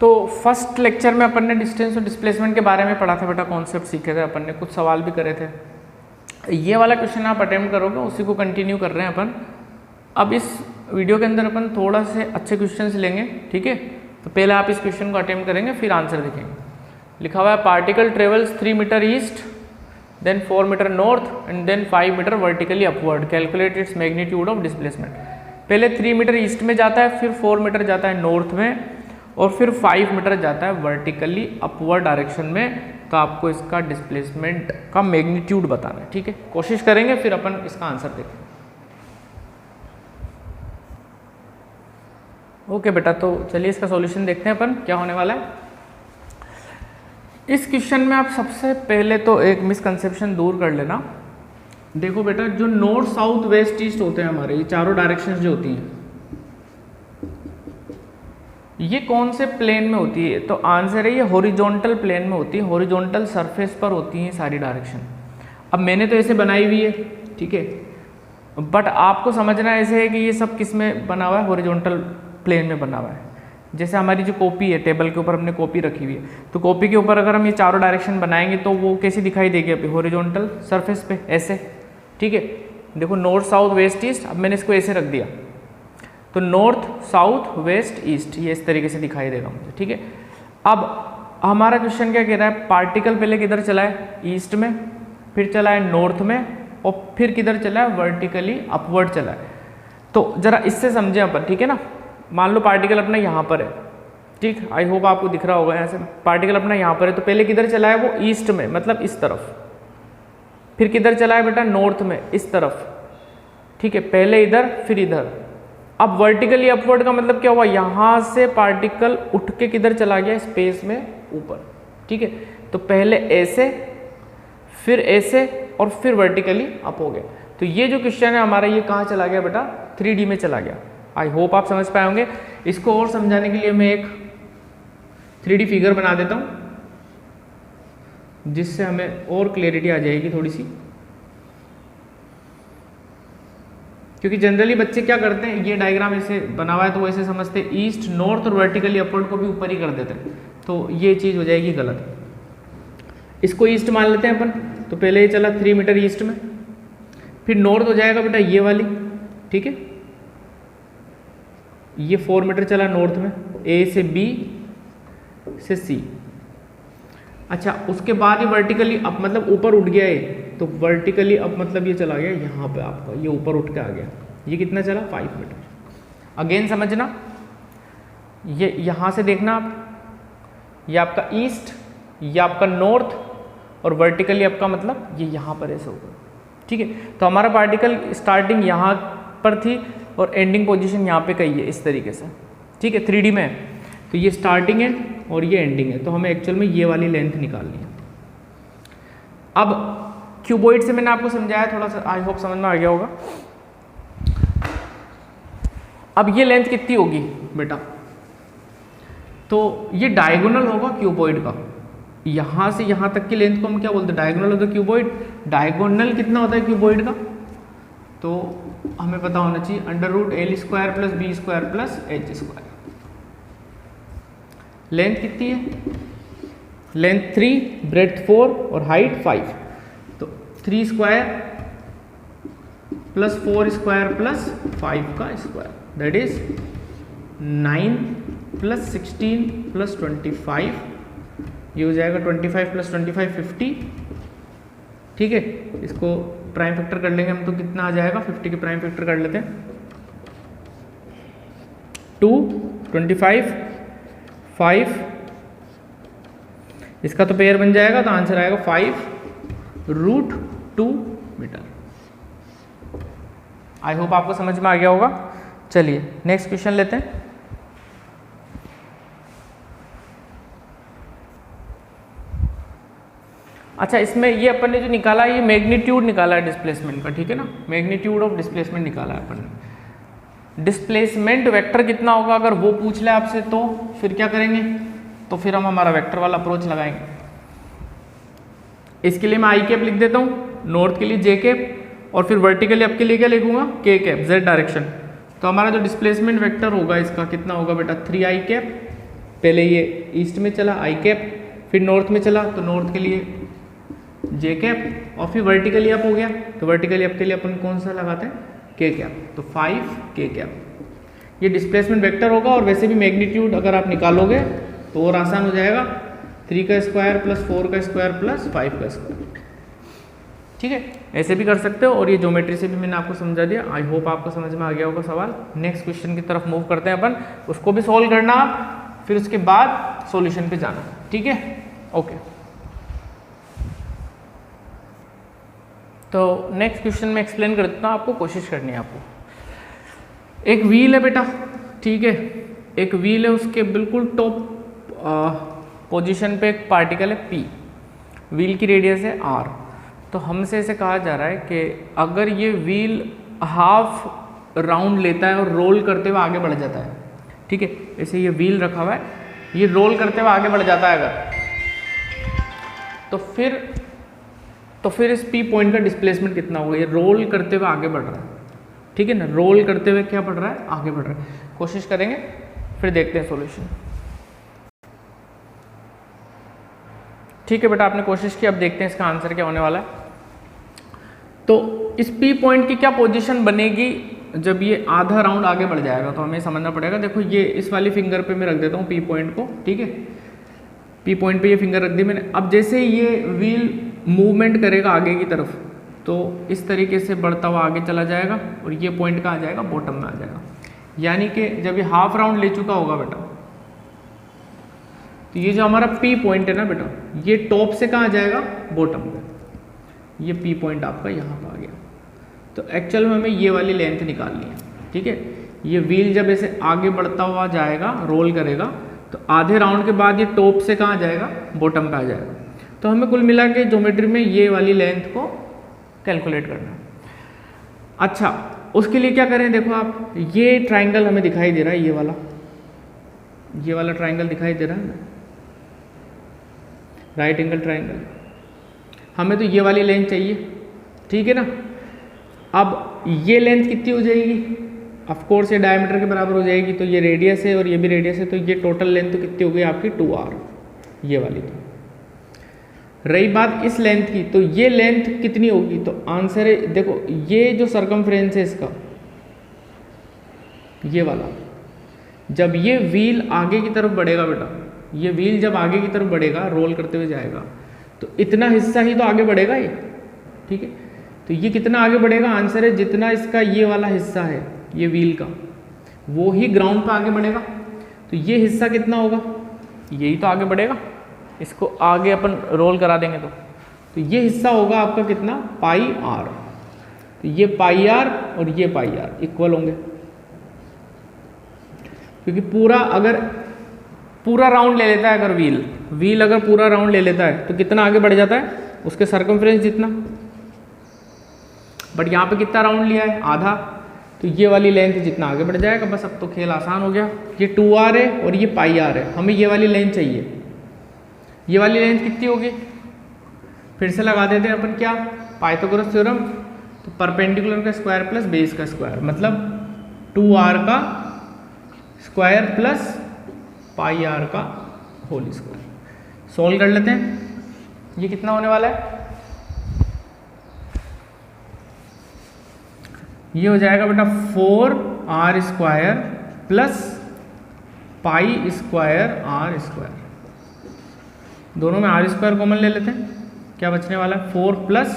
तो first lecture में अपन ने डिस्टेंस और डिस्प्लेसमेंट के बारे में पढ़ा था बेटा, कॉन्सेप्ट सीखे थे अपन ने, कुछ सवाल भी करे थे। ये वाला क्वेश्चन आप अटेम्प्ट करोगे, उसी को कंटिन्यू कर रहे हैं अपन। अब इस वीडियो के अंदर अपन थोड़ा से अच्छे क्वेश्चंस लेंगे, ठीक है। तो पहले आप इस क्वेश्चन को अटेम्प्ट करेंगे, फिर आंसर देखेंगे। लिखा हुआ है particle travels 3 metre east, then 4 metre north and then 5 metre vertically upward, calculate its magnitude of displacement. पहले 3 मीटर ईस्ट में जाता है, फिर 4 मीटर जाता है नॉर्थ में, और फिर 5 मीटर जाता है वर्टिकली अपवर्ड डायरेक्शन में। तो आपको इसका डिस्प्लेसमेंट का मैग्नीट्यूड बताना है, ठीक है। कोशिश करेंगे, फिर अपन इसका आंसर देखेंगे। ओके बेटा, तो चलिए इसका सॉल्यूशन देखते हैं अपन क्या होने वाला है। इस क्वेश्चन में आप सबसे पहले तो एक मिसकंसेप्शन दूर कर लेना। देखो बेटा, जो नॉर्थ साउथ वेस्ट ईस्ट होते हैं हमारे, ये चारों डायरेक्शंस जो होती हैं, ये कौन से प्लेन में होती है? तो आंसर है ये हॉरिजॉन्टल प्लेन में होती है, हॉरिजॉन्टल सरफेस पर होती हैं सारी डायरेक्शन। अब मैंने तो ऐसे बनाई हुई है, ठीक है, बट आपको समझना ऐसे है कि ये सब किस में बना हुआ है? हॉरिजॉन्टल प्लेन में बना हुआ है। जैसे हमारी जो कॉपी है, टेबल के ऊपर हमने कॉपी रखी हुई है, तो कॉपी के ऊपर अगर हम ये चारों डायरेक्शन बनाएंगे तो वो कैसी दिखाई देगी? अभी हॉरिजॉन्टल सरफेस पे ऐसे, ठीक है। देखो नॉर्थ साउथ वेस्ट ईस्ट, अब मैंने इसको ऐसे रख दिया, तो नॉर्थ साउथ वेस्ट ईस्ट ये इस तरीके से दिखाई देगा मुझे, ठीक है। अब हमारा क्वेश्चन क्या कह रहा है? पार्टिकल पहले किधर चला है? ईस्ट में, फिर चला है नॉर्थ में, और फिर किधर चला है? वर्टिकली अपवर्ड चला है। तो जरा इससे समझें अपन, ठीक है ना। मान लो पार्टिकल अपना यहाँ पर है, ठीक, आई होप आपको दिख रहा होगा यहाँ से। पार्टिकल अपना यहाँ पर है, तो पहले किधर चला है वो? ईस्ट में, मतलब इस तरफ। फिर किधर चला है बेटा? नॉर्थ में, इस तरफ, ठीक है। पहले इधर, फिर इधर। अब वर्टिकली अपवर्ड का मतलब क्या हुआ? यहाँ से पार्टिकल उठ के किधर चला गया? स्पेस में ऊपर, ठीक है। तो पहले ऐसे, फिर ऐसे, और फिर वर्टिकली अप हो गया। तो ये जो क्वेश्चन है हमारा, ये कहाँ चला गया बेटा? 3D में चला गया। आई होप आप समझ पाए होंगे। इसको और समझाने के लिए मैं एक 3D फिगर बना देता हूँ, जिससे हमें और क्लियरिटी आ जाएगी थोड़ी सी। क्योंकि जनरली बच्चे क्या करते हैं, ये डायग्राम ऐसे बना हुआ है तो वो ऐसे समझते हैं ईस्ट नॉर्थ और वर्टिकली अपवर्ड को भी ऊपर ही कर देते हैं, तो ये चीज़ हो जाएगी गलत। इसको ईस्ट मान लेते हैं अपन। तो पहले ये चला 3 मीटर ईस्ट में, फिर नॉर्थ हो जाएगा बेटा ये वाली, ठीक है। ये 4 मीटर चला नॉर्थ में, ए से बी से सी। अच्छा, उसके बाद ये वर्टिकली अप मतलब ऊपर उठ गया है, तो वर्टिकली अप मतलब ये चला गया यहाँ पे आपका, ये ऊपर उठ के आ गया। ये कितना चला? 5 मीटर। अगेन समझना, ये यहाँ से देखना आप, ये आपका ईस्ट, ये आपका नॉर्थ, और वर्टिकली आपका मतलब ये यहाँ पर ऐसे होगा, ठीक है। तो हमारा पार्टिकल स्टार्टिंग यहाँ पर थी और एंडिंग पोजीशन यहाँ पे कही है इस तरीके से, ठीक है। 3D में है, तो ये स्टार्टिंग है और ये एंडिंग है, तो हमें एक्चुअल में ये वाली लेंथ निकालनी है। अब क्यूबॉइड से मैंने आपको समझाया, थोड़ा सा आई होप समझ में आ गया होगा। अब ये लेंथ कितनी होगी बेटा? तो ये डायगोनल होगा क्यूबॉइड का, यहाँ से यहाँ तक की लेंथ को हम क्या बोलते हैं? Diagonal of the cuboid. Diagonal कितना होता है क्यूबॉइड का? तो हमें पता होना चाहिए √L² + B² + H²। लेंथ कितनी है? लेंथ 3, ब्रेड्थ 4 और हाइट 5। तो 3² + 4² + 5 का स्क्वायर, दैट इज 9 + 16 + 25। ये हो जाएगा 25 + 25 50, ठीक है। इसको प्राइम फैक्टर कर लेंगे हम, तो कितना आ जाएगा? 50 के प्राइम फैक्टर कर लेते हैं, 2 25 5, इसका तो पेयर बन जाएगा, तो आंसर आएगा 5√2 मीटर। आई होप आपको समझ में आ गया होगा। चलिए नेक्स्ट क्वेश्चन लेते हैं। अच्छा, इसमें ये अपन ने जो निकाला है, ये मैग्नीट्यूड निकाला है डिस्प्लेसमेंट का, ठीक है ना। मैग्नीट्यूड ऑफ डिस्प्लेसमेंट निकाला है अपन ने। डिस्प्लेसमेंट वेक्टर कितना होगा अगर वो पूछ ले आपसे, तो फिर क्या करेंगे? तो फिर हम हमारा वेक्टर वाला अप्रोच लगाएंगे। इसके लिए मैं आई कैप लिख देता हूँ, नॉर्थ के लिए जे कैप, और फिर वर्टिकली अप के लिए क्या लिखूंगा? के कैप, जेड डायरेक्शन। तो हमारा जो डिस्प्लेसमेंट वेक्टर होगा इसका कितना होगा बेटा? 3i कैप पहले ये ईस्ट में चला आई कैप, फिर नॉर्थ में चला तो नॉर्थ के लिए जे कैप, और फिर वर्टिकली अप हो गया तो वर्टिकली अप के लिए अपन कौन सा लगाते हैं, के कैप, तो 5 के कैप। ये डिस्प्लेसमेंट वेक्टर होगा, और वैसे भी मैग्नीट्यूड अगर आप निकालोगे तो और आसान हो जाएगा, 3 का स्क्वायर प्लस 4 का स्क्वायर प्लस 5 का स्क्वायर। ठीक है, ऐसे भी कर सकते हो, और ये ज्योमेट्री से भी मैंने आपको समझा दिया। आई होप आपको समझ में आ गया होगा सवाल। नेक्स्ट क्वेश्चन की तरफ मूव करते हैं अपन, उसको भी सॉल्व करना आप, फिर उसके बाद सॉल्यूशन पे जाना। ठीक है, ओके। तो नेक्स्ट क्वेश्चन में एक्सप्लेन कर देता हूँ, आपको कोशिश करनी है। आपको एक व्हील है बेटा, ठीक है, एक व्हील है, उसके बिल्कुल टॉप पोजीशन पे एक पार्टिकल है P, व्हील की रेडियस है R। तो हमसे ऐसे कहा जा रहा है कि अगर ये व्हील हाफ राउंड लेता है और रोल करते हुए आगे बढ़ जाता है, ठीक है, ऐसे ये व्हील रखा हुआ है, ये रोल करते हुए आगे बढ़ जाता है अगर, तो फिर इस P पॉइंट का डिस्प्लेसमेंट कितना होगा। ये रोल करते हुए आगे बढ़ रहा है, ठीक है ना, रोल करते हुए क्या बढ़ रहा है, आगे बढ़ रहा है। कोशिश करेंगे, फिर देखते हैं सॉल्यूशन। ठीक है बेटा, आपने कोशिश की, अब देखते हैं इसका आंसर क्या होने वाला है। तो इस P पॉइंट की क्या पोजीशन बनेगी जब ये आधा राउंड आगे बढ़ जाएगा, तो हमें समझना पड़ेगा। देखो ये इस वाली फिंगर पे मैं रख देता हूँ P पॉइंट को, ठीक है, P पॉइंट पे ये फिंगर रख दी मैंने। अब जैसे ये व्हील मूवमेंट करेगा आगे की तरफ, तो इस तरीके से बढ़ता हुआ आगे चला जाएगा, और ये पॉइंट कहाँ आ जाएगा, बॉटम में आ जाएगा। यानी कि जब ये हाफ राउंड ले चुका होगा बेटा, तो ये जो हमारा P पॉइंट है ना बेटा, ये टॉप से कहाँ आ जाएगा, बॉटम पे। ये P पॉइंट आपका यहाँ पर आ गया। तो एक्चुअल में हमें ये वाली लेंथ निकालनी है, ठीक है। ये व्हील जब ऐसे आगे बढ़ता हुआ जाएगा, रोल करेगा, तो आधे राउंड के बाद ये टॉप से कहाँ आ जाएगा, बॉटम पे आ जाएगा। तो हमें कुल मिला के ज्योमेट्री में ये वाली लेंथ को कैलकुलेट करना है। अच्छा, उसके लिए क्या करें, देखो आप, ये ट्राइंगल हमें दिखाई दे रहा है, ये वाला ट्राइंगल दिखाई दे रहा है, राइट एंगल ट्राइंगल। हमें तो ये वाली लेंथ चाहिए, ठीक है ना। अब ये लेंथ कितनी हो जाएगी, ऑफ कोर्स ये डायमीटर के बराबर हो जाएगी, तो ये रेडियस है और ये भी रेडियस है, तो ये टोटल लेंथ तो कितनी हो गई आपकी 2r, ये वाली। तो रही बात इस लेंथ की, तो ये लेंथ कितनी होगी, तो आंसर है, देखो ये जो सरकमफ्रेंस है इसका, ये वाला, जब ये व्हील आगे की तरफ बढ़ेगा बेटा, ये व्हील जब आगे की तरफ बढ़ेगा, रोल करते हुए जाएगा, तो इतना हिस्सा ही तो आगे बढ़ेगा ये, ठीक है। तो ये कितना आगे बढ़ेगा, आंसर है जितना इसका ये वाला हिस्सा है, ये व्हील का, वो ही ग्राउंड पे आगे बढ़ेगा। तो ये हिस्सा कितना होगा, यही तो आगे बढ़ेगा, इसको आगे अपन रोल करा देंगे तो ये हिस्सा होगा आपका कितना, पाई r। तो ये पाई r और ये पाई r इक्वल होंगे, क्योंकि अगर पूरा राउंड ले लेता है, अगर व्हील अगर पूरा राउंड ले लेता है तो कितना आगे बढ़ जाता है, उसके सरकमफ्रेंस जितना। बट यहाँ पे कितना राउंड लिया है, आधा, तो ये वाली लेंथ जितना आगे बढ़ जाएगा। बस अब तो खेल आसान हो गया। ये 2r है और ये पाई r है, हमें ये वाली लेंथ चाहिए। ये वाली लेंथ कितनी होगी, फिर से लगा देते हैं अपन, क्या, पाइथागोरस थ्योरम। तो परपेंडिकुलर का स्क्वायर प्लस बेस का स्क्वायर, मतलब 2r का स्क्वायर प्लस पाई r का होल स्क्वायर। सोल्व कर लेते हैं, ये कितना होने वाला है, ये हो जाएगा बेटा 4r square plus pi square r square. दोनों में r स्क्वायर कॉमन ले लेते हैं, क्या बचने वाला है, 4 plus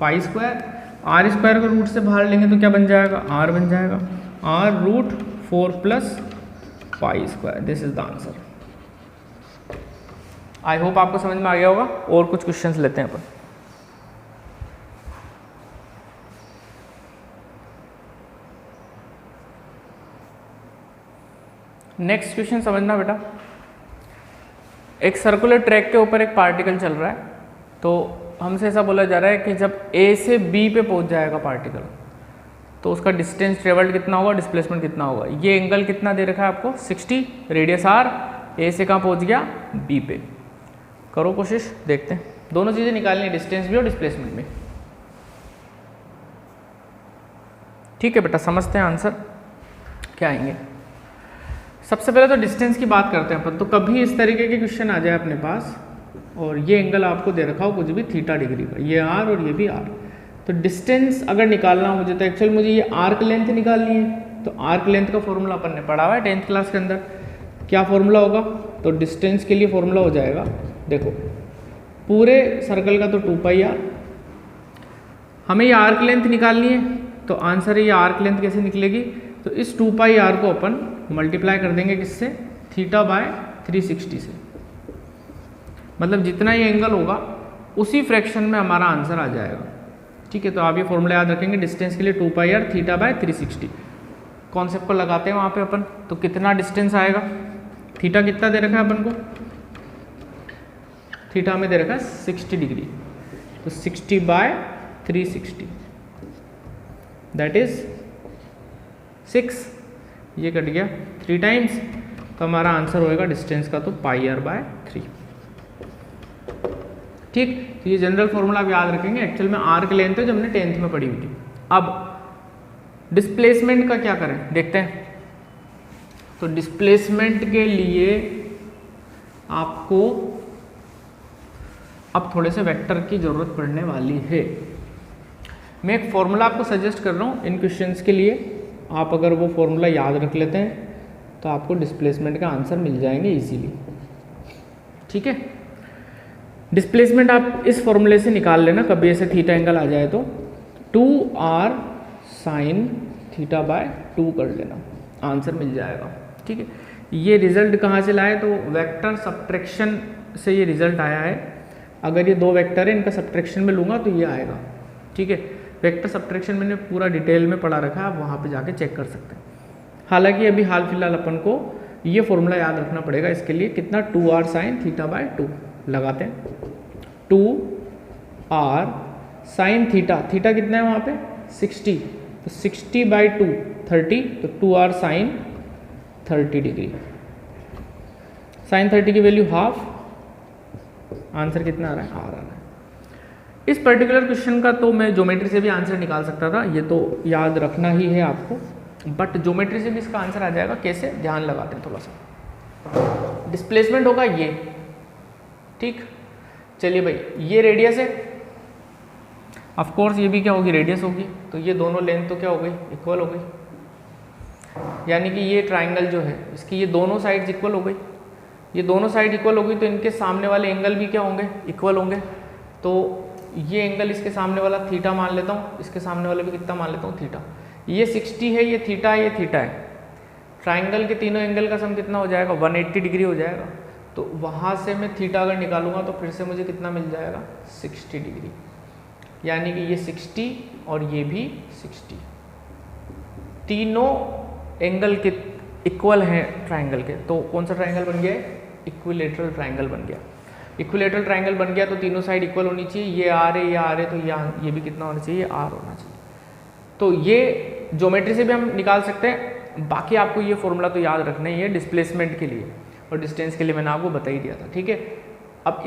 pi square. r square को रूट से बाहर लेंगे तो क्या बन जाएगा, r बन जाएगा, r root 4 plus pi square. This is the answer. I hope आपको समझ में आ गया होगा। और कुछ क्वेश्चंस लेते हैं अपन। नेक्स्ट क्वेश्चन समझना बेटा, एक सर्कुलर ट्रैक के ऊपर एक पार्टिकल चल रहा है, तो हमसे ऐसा बोला जा रहा है कि जब A से B पे पहुंच जाएगा पार्टिकल, तो उसका डिस्टेंस ट्रेवल्ड कितना होगा, डिस्प्लेसमेंट कितना होगा। ये एंगल कितना दे रखा है आपको, 60, रेडियस r, A से कहाँ पहुंच गया, B पे। करो कोशिश, देखते हैं, दोनों चीज़ें निकालनी है, डिस्टेंस भी और डिस्प्लेसमेंट भी। ठीक है बेटा, समझते हैं आंसर क्या आएंगे। सबसे पहले तो डिस्टेंस की बात करते हैं अपन। तो कभी इस तरीके के क्वेश्चन आ जाए अपने पास और ये एंगल आपको दे रखा हो कुछ भी थीटा डिग्री का, ये आर और ये भी आर, तो डिस्टेंस अगर निकालना हो मुझे, तो एक्चुअल मुझे ये आर्क लेंथ निकालनी है। तो आर्क लेंथ का फॉर्मूला अपन ने पढ़ा हुआ है 10th क्लास के अंदर। क्या फॉर्मूला होगा? तो डिस्टेंस के लिए फॉर्मूला हो जाएगा, देखो पूरे सर्कल का तो 2πr, हमें ये आर्क लेंथ निकालनी है, तो आंसर है ये आर्क लेंथ कैसे निकलेगी? तो इस 2πr को अपन मल्टीप्लाई कर देंगे किससे? θ/360 से। मतलब जितना ये एंगल होगा उसी फ्रैक्शन में हमारा आंसर आ जाएगा। ठीक है, तो आप ये फॉर्मूला याद रखेंगे डिस्टेंस के लिए 2πr θ/360। कॉन्सेप्ट को लगाते हैं वहाँ पे अपन, तो कितना डिस्टेंस आएगा? थीटा कितना दे रखा है अपन को? थीटा हमें दे रखा है 60 डिग्री, तो 60/360 दैट इज 6, ये कट गया 3 टाइम्स, तो हमारा आंसर होएगा डिस्टेंस का तो πr/3। ठीक, तो ये जनरल फॉर्मूला आप याद रखेंगे। एक्चुअल में आर्क लेंथ है जो हमने 10th में पढ़ी हुई थी। अब डिस्प्लेसमेंट का क्या करें देखते हैं। तो डिस्प्लेसमेंट के लिए आपको अब थोड़े से वेक्टर की ज़रूरत पड़ने वाली है। मैं एक फॉर्मूला आपको सजेस्ट कर रहा हूँ इन क्वेश्चंस के लिए, आप अगर वो फॉर्मूला याद रख लेते हैं तो आपको डिस्प्लेसमेंट का आंसर मिल जाएंगे इजीली। ठीक है, डिस्प्लेसमेंट आप इस फॉर्मूले से निकाल लेना, कभी ऐसे थीटा एंगल आ जाए तो 2r sin θ/2 कर लेना, आंसर मिल जाएगा। ठीक है, ये रिजल्ट कहाँ से लाए? तो वेक्टर सब्ट्रैक्शन से ये रिजल्ट आया है। अगर ये दो वेक्टर है इनका सब्ट्रैक्शन में लूँगा तो ये आएगा। ठीक है, वेक्टर सब्ट्रैक्शन मैंने पूरा डिटेल में पढ़ा रखा है, आप वहाँ पे जाके चेक कर सकते हैं। हालांकि अभी हाल फिलहाल अपन को ये फॉर्मूला याद रखना पड़ेगा। इसके लिए कितना? 2r sin θ/2 लगाते हैं। 2r sin θ, थीटा कितना है वहाँ पे? 60, तो 60/2 30, तो 2r sin 30 डिग्री। sin 30 की वैल्यू हाफ, आंसर कितना आ रहा है? r आ रहा है। इस पर्टिकुलर क्वेश्चन का तो मैं ज्योमेट्री से भी आंसर निकाल सकता था, ये तो याद रखना ही है आपको, बट ज्योमेट्री से भी इसका आंसर आ जाएगा। कैसे? ध्यान लगाते हैं थोड़ा सा। डिस्प्लेसमेंट होगा ये, ठीक, चलिए भाई ये रेडियस है, ऑफ कोर्स ये भी क्या होगी? रेडियस होगी। तो ये दोनों लेंथ तो क्या हो गई? इक्वल हो गई। यानी कि ये ट्राइंगल जो है इसकी ये दोनों साइड्स इक्वल हो गई। ये दोनों साइड इक्वल हो गई तो इनके सामने वाले एंगल भी क्या होंगे? इक्वल होंगे। तो ये एंगल इसके सामने वाला थीटा मान लेता हूँ, इसके सामने वाला भी कितना मान लेता हूँ? थीटा। ये 60 है, ये थीटा है, ये थीटा है। ट्राइंगल के तीनों एंगल का सम कितना हो जाएगा? 180 डिग्री हो जाएगा। तो वहाँ से मैं थीटा अगर निकालूंगा तो फिर से मुझे कितना मिल जाएगा? 60 डिग्री। यानी कि ये 60 और ये भी 60, तीनों एंगल के इक्वल हैं ट्राइंगल के। तो कौन सा ट्राइंगल बन गया? इक्विलेटरल ट्राइंगल बन गया। इक्विलेटरल ट्राइंगल बन गया तो तीनों साइड इक्वल होनी चाहिए। ये आर है, ये आर है, तो ये भी कितना होना चाहिए? आर होना चाहिए। तो ये ज्योमेट्री से भी हम निकाल सकते हैं। बाकी आपको ये फॉर्मूला तो याद रखना ही है डिस्प्लेसमेंट के लिए, और डिस्टेंस के लिए मैंने आपको बता ही दिया था। ठीक है, अब